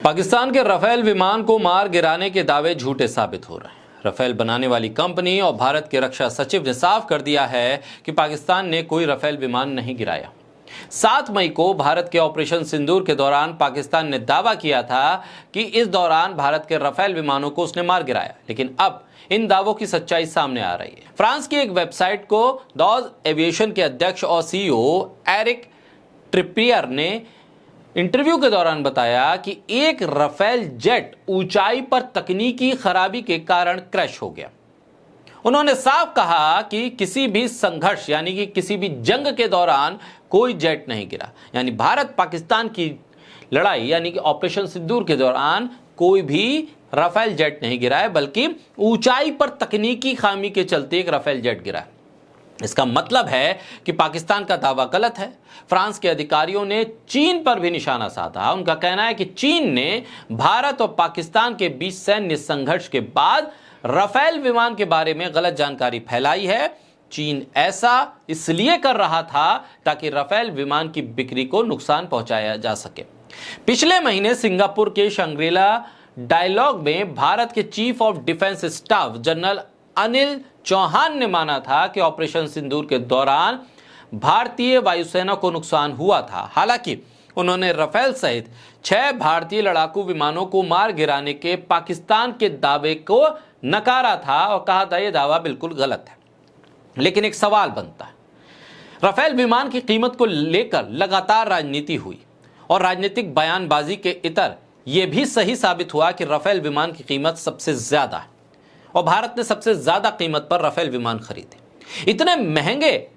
पाकिस्तान के राफेल विमान को मार गिराने के दावे झूठे साबित हो रहे हैं। राफेल बनाने वाली कंपनी और भारत के रक्षा सचिव ने साफ कर दिया है कि पाकिस्तान ने कोई राफेल विमान नहीं गिराया। 7 मई को भारत के ऑपरेशन सिंदूर के दौरान पाकिस्तान ने दावा किया था कि इस दौरान भारत के राफेल विमानों को उसने मार गिराया, लेकिन अब इन दावों की सच्चाई सामने आ रही है। फ्रांस की एक वेबसाइट को डॉज एविएशन के अध्यक्ष और सीईओ एरिक ट्रिपियर ने इंटरव्यू के दौरान बताया कि एक राफेल जेट ऊंचाई पर तकनीकी खराबी के कारण क्रैश हो गया। उन्होंने साफ कहा कि किसी भी संघर्ष यानी कि किसी भी जंग के दौरान कोई जेट नहीं गिरा, यानी भारत पाकिस्तान की लड़ाई यानी कि ऑपरेशन सिंदूर के दौरान कोई भी राफेल जेट नहीं गिरा है, बल्कि ऊंचाई पर तकनीकी खामी के चलते एक राफेल जेट गिरा है। इसका मतलब है कि पाकिस्तान का दावा गलत है। फ्रांस के अधिकारियों ने चीन पर भी निशाना साधा। उनका कहना है कि चीन ने भारत और पाकिस्तान के बीच सैन्य संघर्ष के बाद राफेल विमान के बारे में गलत जानकारी फैलाई है। चीन ऐसा इसलिए कर रहा था ताकि राफेल विमान की बिक्री को नुकसान पहुंचाया जा सके। पिछले महीने सिंगापुर के शंग्रीला डायलॉग में भारत के chief of defence staff general Anil Chauhan ने माना था कि ऑपरेशन सिंदूर के दौरान भारतीय वायुसेना को नुकसान हुआ था। हालांकि उन्होंने राफेल सहित 6 भारतीय लड़ाकू विमानों को मार गिराने के पाकिस्तान के दावे को नकारा था और कहा था यह दावा बिल्कुल गलत है। लेकिन एक सवाल बनता है, राफेल विमान की कीमत को लेकर लगातार राजनीति हुई और राजनीतिक बयानबाजी के इतर यह भी सही साबित हुआ कि राफेल विमान की कीमत सबसे ज्यादा है और भारत ने सबसे ज्यादा कीमत पर राफेल विमान खरीदे। इतने महंगे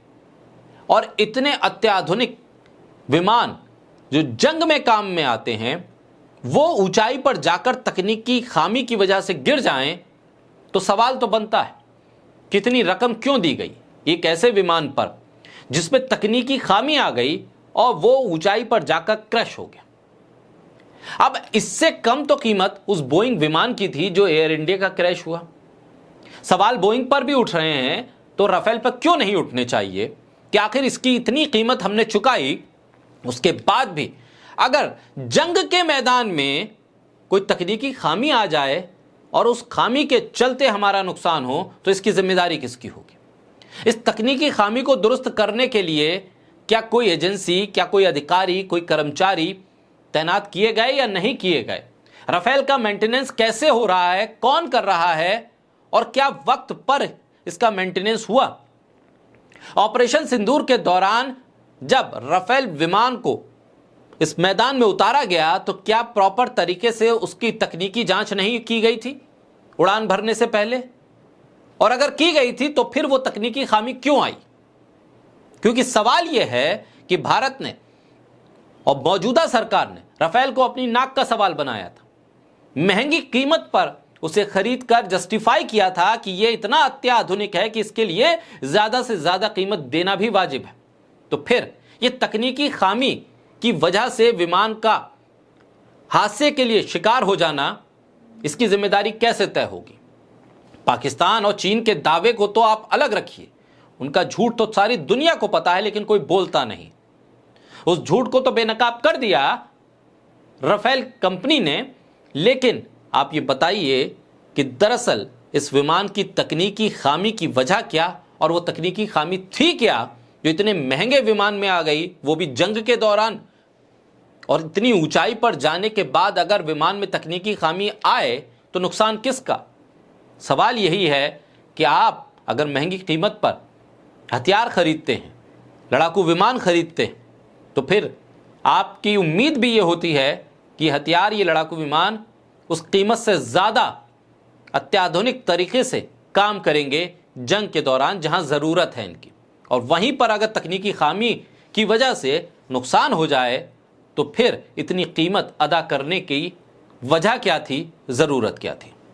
और इतने अत्याधुनिक विमान जो जंग में काम में आते हैं, वो ऊंचाई पर जाकर तकनीकी खामी की वजह से गिर जाएं, तो सवाल तो बनता है कितनी रकम क्यों दी गई एक ऐसे विमान पर जिसमें तकनीकी खामी आ गई और वो ऊंचाई पर जाकर क्रैश हो गया। अब इससे कम तो कीमत उस बोइंग विमान की थी जो एयर इंडिया का क्रैश हुआ। सवाल बोइंग पर भी उठ रहे हैं तो राफेल पर क्यों नहीं उठने चाहिए कि आखिर इसकी इतनी कीमत हमने चुकाई, उसके बाद भी अगर जंग के मैदान में कोई तकनीकी खामी आ जाए और उस खामी के चलते हमारा नुकसान हो तो इसकी जिम्मेदारी किसकी होगी? इस तकनीकी खामी को दुरुस्त करने के लिए क्या कोई एजेंसी, क्या कोई अधिकारी, कोई कर्मचारी तैनात किए गए या नहीं किए गए? राफेल का मेंटेनेंस कैसे हो रहा है, कौन कर रहा है और क्या वक्त पर इसका मेंटेनेंस हुआ? ऑपरेशन सिंदूर के दौरान जब राफेल विमान को इस मैदान में उतारा गया तो क्या प्रॉपर तरीके से उसकी तकनीकी जांच नहीं की गई थी उड़ान भरने से पहले? और अगर की गई थी तो फिर वो तकनीकी खामी क्यों आई? क्योंकि सवाल यह है कि भारत ने और मौजूदा सरकार ने राफेल को अपनी नाक का सवाल बनाया था। महंगी कीमत पर उसे खरीद कर जस्टिफाई किया था कि यह इतना अत्याधुनिक है कि इसके लिए ज्यादा से ज्यादा कीमत देना भी वाजिब है। तो फिर यह तकनीकी खामी की वजह से विमान का हादसे के लिए शिकार हो जाना, इसकी जिम्मेदारी कैसे तय होगी? पाकिस्तान और चीन के दावे को तो आप अलग रखिए, उनका झूठ तो सारी दुनिया को पता है, लेकिन कोई बोलता नहीं। उस झूठ को तो बेनकाब कर दिया राफेल कंपनी ने। लेकिन आप ये बताइए कि दरअसल इस विमान की तकनीकी खामी की वजह क्या, और वो तकनीकी खामी थी क्या जो इतने महंगे विमान में आ गई, वो भी जंग के दौरान? और इतनी ऊंचाई पर जाने के बाद अगर विमान में तकनीकी खामी आए तो नुकसान किसका? सवाल यही है कि आप अगर महंगी कीमत पर हथियार खरीदते हैं, लड़ाकू विमान खरीदते हैं, तो फिर आपकी उम्मीद भी ये होती है कि हथियार, ये लड़ाकू विमान उस कीमत से ज्यादा अत्याधुनिक तरीके से काम करेंगे जंग के दौरान जहां जरूरत है इनकी। और वहीं पर अगर तकनीकी खामी की वजह से नुकसान हो जाए तो फिर इतनी कीमत अदा करने की वजह क्या थी, जरूरत क्या थी?